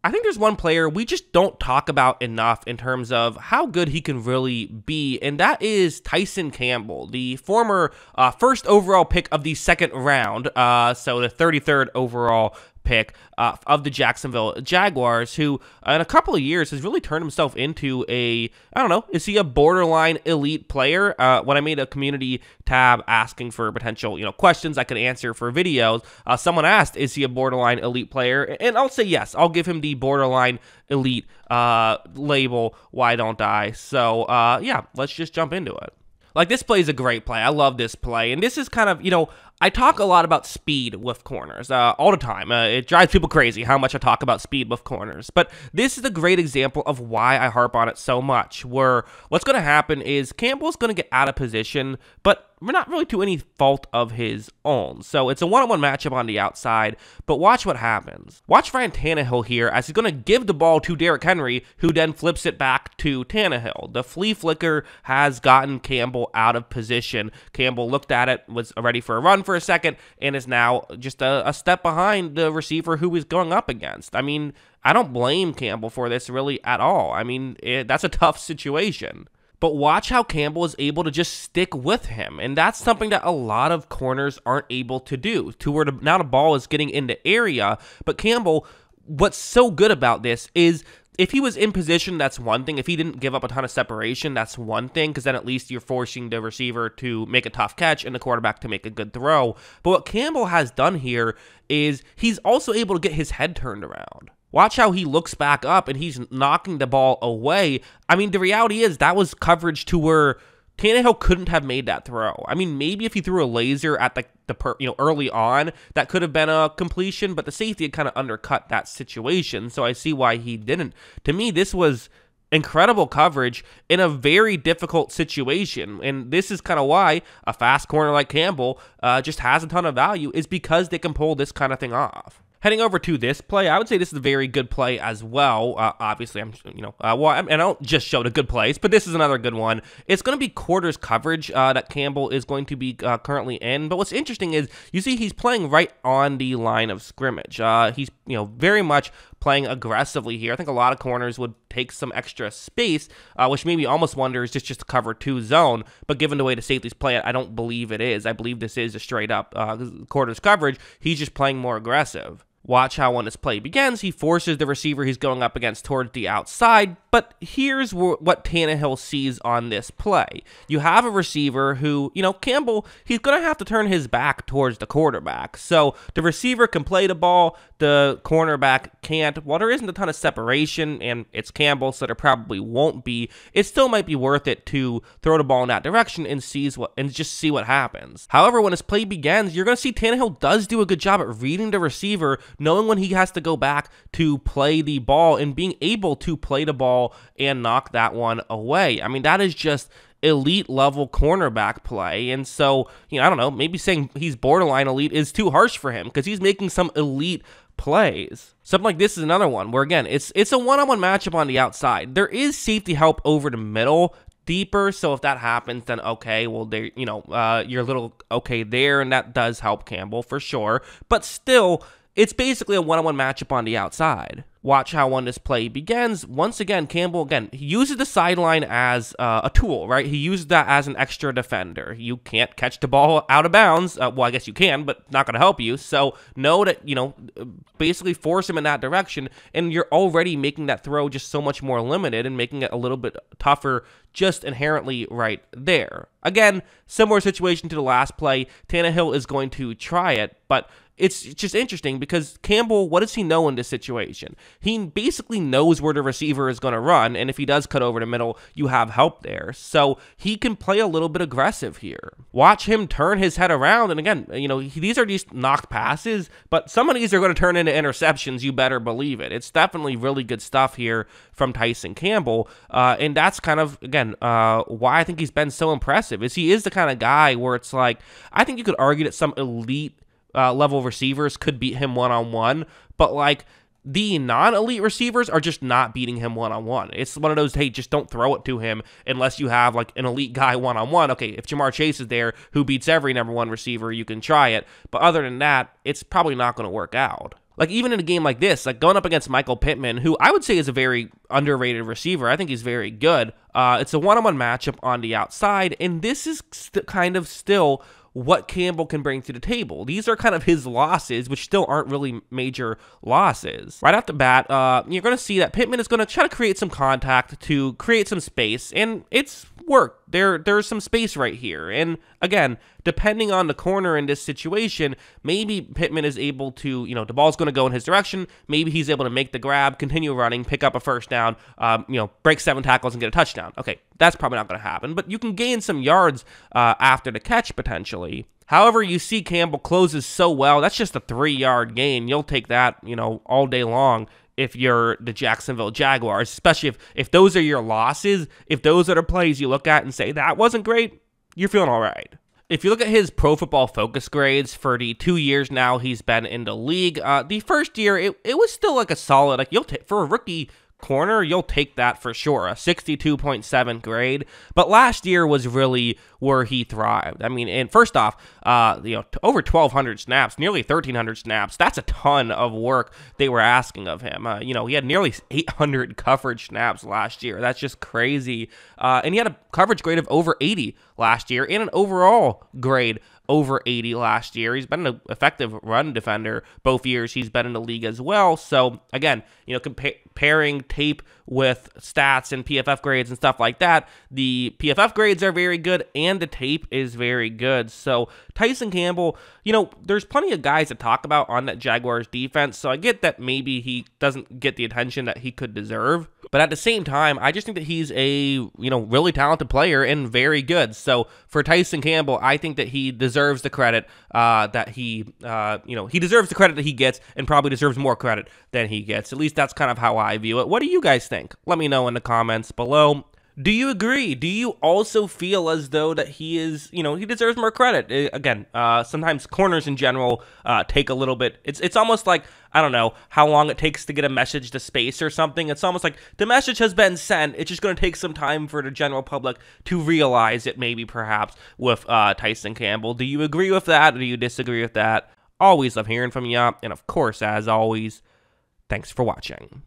I think there's one player we just don't talk about enough in terms of how good he can really be, and that is Tyson Campbell, the former first overall pick of the second round, so the 33rd overall pick of the Jacksonville Jaguars, who in a couple of years has really turned himself into I don't know, is he a borderline elite player? When I made a community tab asking for potential, questions I could answer for videos, someone asked, is he a borderline elite player? And I'll say yes, I'll give him the borderline elite label, why don't I? So, yeah, let's just jump into it. Like, this play is a great play. I love this play. And this is kind of, I talk a lot about speed with corners all the time. It drives people crazy how much I talk about speed with corners. But this is a great example of why I harp on it so much, where what's going to happen is Campbell's going to get out of position, but we're not really to any fault of his own. So it's a one-on-one matchup on the outside, but watch what happens. Watch Ryan Tannehill here as he's going to give the ball to Derrick Henry, who then flips it back to Tannehill. The flea flicker has gotten Campbell out of position. Campbell looked at it, was ready for a run for a second, and is now just a step behind the receiver who he's going up against. I mean, I don't blame Campbell for this really at all. I mean, that's a tough situation. But watch how Campbell is able to just stick with him. And that's something that a lot of corners aren't able to do, to where now the ball is getting into area. But Campbell, what's so good about this is if he was in position, that's one thing. If he didn't give up a ton of separation, that's one thing, because then at least you're forcing the receiver to make a tough catch and the quarterback to make a good throw. But what Campbell has done here is he's also able to get his head turned around. Watch how he looks back up and he's knocking the ball away. I mean, the reality is that was coverage to where Tannehill couldn't have made that throw. I mean, maybe if he threw a laser at the early on, that could have been a completion, but the safety had kind of undercut that situation, so I see why he didn't. To me, this was incredible coverage in a very difficult situation, and this is kind of why a fast corner like Campbell just has a ton of value, is because they can pull this kind of thing off. Heading over to this play, I would say this is a very good play as well. Obviously, I don't just show the good plays, but this is another good one. It's going to be quarters coverage that Campbell is going to be currently in. But what's interesting is you see he's playing right on the line of scrimmage. He's very much playing aggressively here. I think a lot of corners would take some extra space, which maybe almost wonder is just a cover 2 zone. But given the way the safeties play it, I don't believe it is. I believe this is a straight up quarters coverage. He's just playing more aggressive. Watch how when this play begins, he forces the receiver he's going up against towards the outside, but here's what Tannehill sees on this play. You have a receiver who, Campbell, he's going to have to turn his back towards the quarterback. So the receiver can play the ball, the cornerback can't. While there isn't a ton of separation, and it's Campbell, so there probably won't be, it still might be worth it to throw the ball in that direction and just see what happens. However, when this play begins, you're going to see Tannehill does do a good job at reading the receiver, knowing when he has to go back to play the ball and being able to play the ball and knock that one away. I mean, that is just elite level cornerback play. And so, I don't know, maybe saying he's borderline elite is too harsh for him because he's making some elite plays. Something like this is another one where, again, it's a one-on-one matchup on the outside. There is safety help over the middle, deeper, so if that happens, then okay, well, there, you're a little okay there, and that does help Campbell for sure. But still, it's basically a one-on-one matchup on the outside. Watch how when this play begins. Once again, Campbell, he uses the sideline as a tool, right? He uses that as an extra defender. You can't catch the ball out of bounds. Well, I guess you can, but not going to help you. So know that, basically force him in that direction, and you're already making that throw just so much more limited and making it a little bit tougher just inherently right there. Again, similar situation to the last play. Tannehill is going to try it, but it's just interesting because Campbell, what does he know in this situation? He basically knows where the receiver is going to run, and if he does cut over the middle, you have help there. So he can play a little bit aggressive here. Watch him turn his head around, and again, these are just knocked passes, but some of these are going to turn into interceptions, you better believe it. It's definitely really good stuff here from Tyson Campbell, and that's kind of, again, why I think he's been so impressive, is he is the kind of guy where it's like, I think you could argue that some elite level receivers could beat him one-on-one, but like the non-elite receivers are just not beating him one-on-one. It's one of those, hey, just don't throw it to him unless you have like an elite guy one-on-one. Okay, if Jamar Chase is there who beats every number 1 receiver, you can try it, but other than that, it's probably not going to work out. Like, even in a game like this, like going up against Michael Pittman, who I would say is a very underrated receiver. I think he's very good. It's a one-on-one matchup on the outside, and this is kind of still what Campbell can bring to the table. These are kind of his losses, which still aren't really major losses. Right off the bat, you're going to see that Pittman is going to try to create some contact to create some space, and it's worked. There's some space right here. And again, depending on the corner in this situation, maybe Pittman is able to, the ball's going to go in his direction. Maybe he's able to make the grab, continue running, pick up a first down, break 7 tackles and get a touchdown. Okay, that's probably not going to happen, but you can gain some yards after the catch potentially. However, you see Campbell closes so well. That's just a 3-yard gain. You'll take that, all day long if you're the Jacksonville Jaguars, especially if those are your losses, if those are the plays you look at and say, that wasn't great, you're feeling all right. If you look at his Pro Football Focus grades for the 2 years now he's been in the league, the first year, it was still like a solid, like for a rookie corner, you'll take that for sure, a 62.7 grade. But last year was really where he thrived. I mean, and first off, over 1,200 snaps, nearly 1,300 snaps. That's a ton of work they were asking of him. He had nearly 800 coverage snaps last year. That's just crazy. And he had a coverage grade of over 80 last year and an overall grade over 80 last year. He's been an effective run defender both years he's been in the league as well. So again, comparing tape with stats and PFF grades and stuff like that, the PFF grades are very good and the tape is very good. So Tyson Campbell, there's plenty of guys to talk about on that Jaguars defense. So I get that maybe he doesn't get the attention that he could deserve. But at the same time, I just think that he's a, really talented player and very good. So for Tyson Campbell, I think that he deserves the credit he deserves the credit that he gets and probably deserves more credit than he gets. At least that's kind of how I view it. What do you guys think? Let me know in the comments below. Do you agree? Do you also feel as though that he is, he deserves more credit? Again, sometimes corners in general take a little bit. It's almost like, I don't know, how long it takes to get a message to space or something. It's almost like the message has been sent. It's just going to take some time for the general public to realize it, maybe perhaps with Tyson Campbell. Do you agree with that? Or do you disagree with that? Always love hearing from you. And of course, as always, thanks for watching.